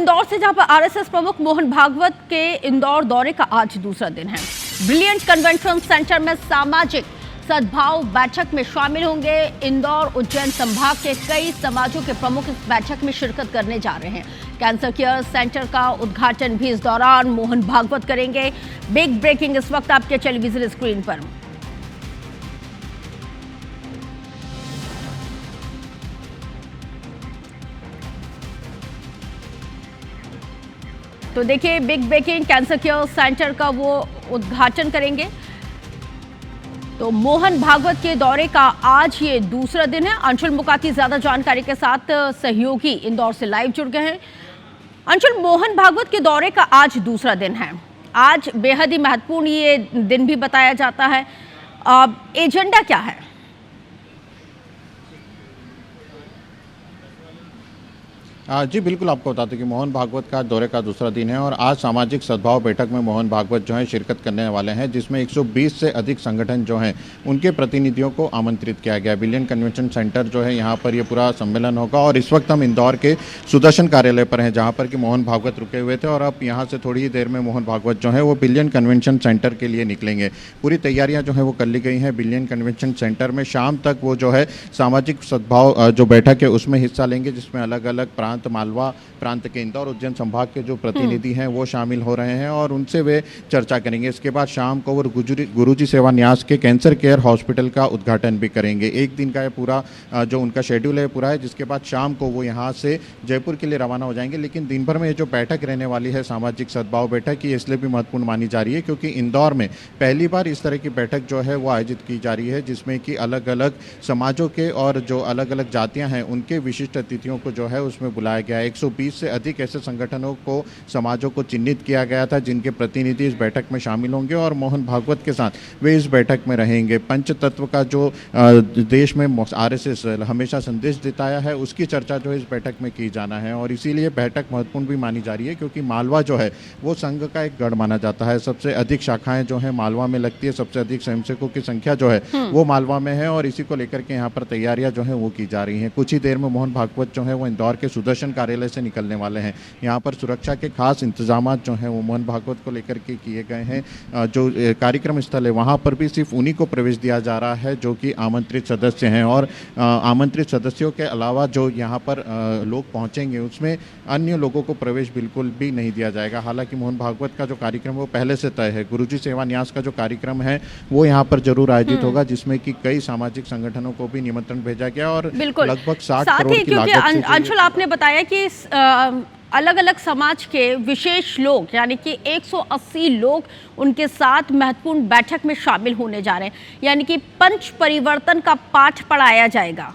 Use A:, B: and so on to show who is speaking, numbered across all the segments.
A: इंदौर से, जहां पर आरएसएस प्रमुख मोहन भागवत के इंदौर दौरे का आज दूसरा दिन है। ब्रिलियंट कन्वेंशन सेंटर में सामाजिक सद्भाव बैठक में शामिल होंगे। इंदौर उज्जैन संभाग के कई समाजों के प्रमुख इस बैठक में शिरकत करने जा रहे हैं। कैंसर केयर सेंटर का उद्घाटन भी इस दौरान मोहन भागवत करेंगे। बिग ब्रेकिंग इस वक्त आपके टेलीविजन स्क्रीन पर। तो देखिए, big breaking, cancer care centre का वो उद्घाटन करेंगे। तो मोहन भागवत के दौरे का आज ये दूसरा दिन है। अंशुल मुकाती ज्यादा जानकारी के साथ सहयोगी इंदौर से लाइव जुड़ गए हैं। अंशुल, मोहन भागवत के दौरे का आज दूसरा दिन है। आज बेहद ही महत्वपूर्ण ये दिन भी बताया जाता है। एजेंडा क्या है?
B: जी बिल्कुल, आपको बता दें कि मोहन भागवत का दौरे का दूसरा दिन है और आज सामाजिक सद्भाव बैठक में मोहन भागवत जो है शिरकत करने वाले हैं, जिसमें 120 से अधिक संगठन जो हैं उनके प्रतिनिधियों को आमंत्रित किया गया। ब्रिलियंट कन्वेंशन सेंटर जो है, यहाँ पर ये पूरा सम्मेलन होगा और इस वक्त हम इंदौर के सुदर्शन कार्यालय पर हैं, जहाँ पर कि मोहन भागवत रुके हुए थे और अब यहाँ से थोड़ी ही देर में मोहन भागवत जो है वो ब्रिलियंट कन्वेंशन सेंटर के लिए निकलेंगे। पूरी तैयारियाँ जो है वो कर ली गई हैं। ब्रिलियंट कन्वेंशन सेंटर में शाम तक वो जो है सामाजिक सद्भाव जो बैठक है उसमें हिस्सा लेंगे, जिसमें अलग अलग प्रांत, मालवा प्रांत के इंदौर उज्जैन संभाग के जो प्रतिनिधि हैं वो शामिल हो रहे हैं और उनसे वे चर्चा करेंगे। इसके बाद शाम को वो गुरुजी सेवा न्यास के कैंसर केयर हॉस्पिटल का उद्घाटन भी करेंगे। एक दिन का ये पूरा जो उनका शेड्यूल है पूरा है, जिसके बाद शाम को वो यहाँ से जयपुर के लिए रवाना हो जाएंगे। लेकिन दिन भर में ये जो बैठक रहने वाली है सामाजिक सद्भाव बैठक, ये इसलिए भी महत्वपूर्ण मानी जा रही है क्योंकि इंदौर में पहली बार इस तरह की बैठक जो है वो आयोजित की जा रही है, जिसमें कि अलग अलग समाजों के और जो अलग अलग जातियाँ हैं उनके विशिष्ट अतिथियों को जो है उसमें बुलाया गया है। 120 से अधिक ऐसे संगठनों को, समाजों को चिन्हित किया गया था जिनके प्रतिनिधि इस बैठक में शामिल होंगे और मोहन भागवत के साथ वे इस बैठक में रहेंगे। पंचतत्व का जो देश में आरएसएस हमेशा संदेश देता है उसकी चर्चा जो है इस बैठक में की जाना है और इसीलिए बैठक महत्वपूर्ण भी मानी जा रही है क्योंकि मालवा जो है वो संघ का एक गढ़ माना जाता है। सबसे अधिक शाखाएं जो है मालवा में लगती है, सबसे अधिक स्वयंसेवकों की संख्या जो है वो मालवा में है और इसी को लेकर के यहाँ पर तैयारियां जो है वो की जा रही हैं। कुछ ही देर में मोहन भागवत जो है वो इंदौर के सुदर्शन कार्यालय से निकलने वाले हैं। यहाँ पर सुरक्षा के खास इंतजाम जो हैं वो मोहन भागवत को लेकर के किए गए हैं। जो कार्यक्रम स्थल है वहाँ पर भी सिर्फ उन्हीं को प्रवेश दिया जा रहा है जो कि आमंत्रित सदस्य हैं और आमंत्रित सदस्यों के अलावा जो यहाँ पर लोग पहुँचेंगे उसमें अन्य लोगों को प्रवेश बिल्कुल भी नहीं दिया जाएगा। हालांकि मोहन भागवत का जो कार्यक्रम वो पहले से तय है। गुरुजी सेवा न्यास का जो कार्यक्रम है वो यहाँ पर जरूर आयोजित होगा, जिसमें कि कई सामाजिक संगठनों को भी निमंत्रण भेजा गया और लगभग 60 करोड़ की लागत से।
A: अंशुल, आपने बताया कि अलग अलग समाज के विशेष लोग यानी कि 180 लोग उनके साथ महत्वपूर्ण बैठक में शामिल होने जा रहे हैं, यानी कि पंच परिवर्तन का पाठ पढ़ाया जाएगा।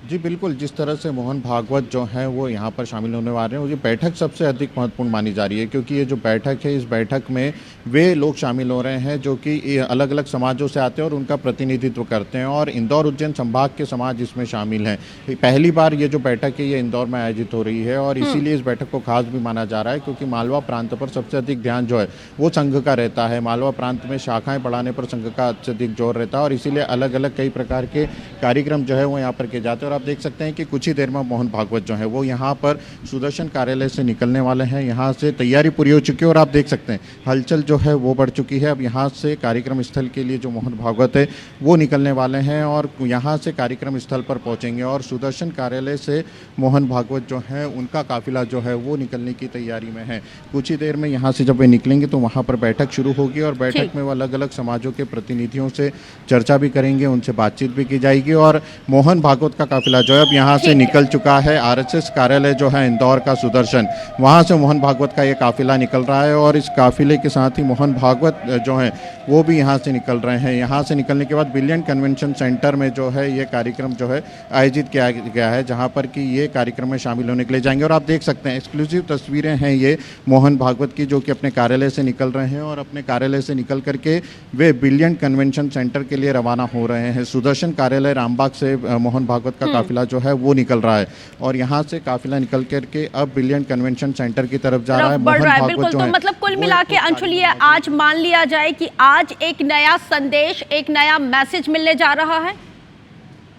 B: जी बिल्कुल, जिस तरह से मोहन भागवत जो हैं वो यहाँ पर शामिल होने वाले हैं, ये बैठक सबसे अधिक महत्वपूर्ण मानी जा रही है क्योंकि ये जो बैठक है इस बैठक में वे लोग शामिल हो रहे हैं जो कि अलग अलग समाजों से आते हैं और उनका प्रतिनिधित्व करते हैं और इंदौर उज्जैन संभाग के समाज इसमें शामिल हैं। पहली बार ये जो बैठक है ये इंदौर में आयोजित हो रही है और इसीलिए इस बैठक को खास भी माना जा रहा है क्योंकि मालवा प्रांत पर सबसे अधिक ध्यान जो है वो संघ का रहता है। मालवा प्रांत में शाखाएँ बढ़ाने पर संघ का अत्यधिक जोर रहता है और इसीलिए अलग अलग कई प्रकार के कार्यक्रम जो है वो यहाँ पर किए जाते हैं और आप देख सकते हैं कि कुछ ही देर में मोहन भागवत जो है वो यहाँ पर सुदर्शन कार्यालय से निकलने वाले हैं। यहाँ से तैयारी पूरी हो चुकी है और आप देख सकते हैं हलचल जो है वो बढ़ चुकी है। अब यहाँ से कार्यक्रम स्थल के लिए जो मोहन भागवत है वो निकलने वाले हैं और यहाँ से कार्यक्रम स्थल पर पहुँचेंगे और सुदर्शन कार्यालय से मोहन भागवत जो है उनका काफिला जो है वो निकलने की तैयारी में है। कुछ ही देर में यहाँ से जब वे निकलेंगे तो वहाँ पर बैठक शुरू होगी और बैठक में वो अलग अलग समाजों के प्रतिनिधियों से चर्चा भी करेंगे, उनसे बातचीत भी की जाएगी और मोहन भागवत का काफिला जो है अब यहाँ से निकल चुका है। आरएसएस कार्यालय जो है इंदौर का सुदर्शन, वहाँ से मोहन भागवत का ये काफिला निकल रहा है और इस काफिले के साथ ही मोहन भागवत जो है वो भी यहाँ से निकल रहे हैं। यहाँ से निकलने के बाद ब्रिलियंट कन्वेंशन सेंटर में जो है ये कार्यक्रम जो है आयोजित किया गया है, जहाँ पर कि ये कार्यक्रम में शामिल होने के लिए जाएंगे और आप देख सकते हैं एक्सक्लूसिव तस्वीरें हैं ये मोहन भागवत की जो कि अपने कार्यालय से निकल रहे हैं और अपने कार्यालय से निकल करके वे ब्रिलियंट कन्वेंशन सेंटर के लिए रवाना हो रहे हैं। सुदर्शन कार्यालय रामबाग से मोहन भागवत का काफिला जो है वो निकल रहा है और यहाँ से काफिला निकल करके अब ब्रिलियंट कन्वेंशन सेंटर की तरफ जा रहा है। मोहन भागवत जो है,
A: मतलब कुल मिला के अंशुल ये आज मान लिया जाए कि आज एक नया संदेश, एक नया मैसेज मिलने जा रहा है।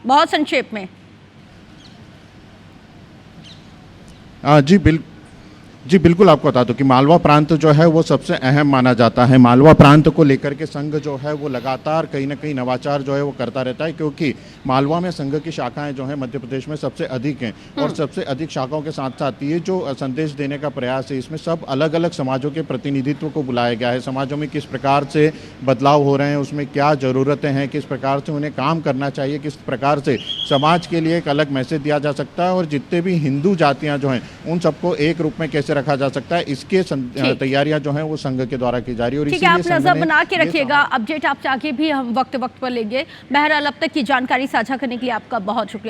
A: बहुत संक्षेप में।
B: जी बिल्कुल आपको बता दूं कि मालवा प्रांत जो है वो सबसे अहम माना जाता है। मालवा प्रांत को लेकर के संघ जो है वो लगातार कहीं ना कहीं नवाचार जो है वो करता रहता है, क्योंकि मालवा में संघ की शाखाएं जो है मध्य प्रदेश में सबसे अधिक हैं और सबसे अधिक शाखाओं के साथ साथ ये जो संदेश देने का प्रयास है, इसमें सब अलग अलग समाजों के प्रतिनिधित्व को बुलाया गया है। समाजों में किस प्रकार से बदलाव हो रहे हैं, उसमें क्या ज़रूरतें हैं, किस प्रकार से उन्हें काम करना चाहिए, किस प्रकार से समाज के लिए एक अलग मैसेज दिया जा सकता है और जितने भी हिंदू जातियाँ जो हैं उन सबको एक रूप में कैसे रखा जा सकता है, इसके तैयारियां जो हैं वो संघ के द्वारा की जा रही है। और
A: ठीक है, आप
B: इसीलिए
A: नजर बना के रखिएगा, अपडेट आपसे आगे भी हम वक्त पर लेंगे। बहरहाल अब तक की जानकारी साझा करने के लिए आपका बहुत शुक्रिया।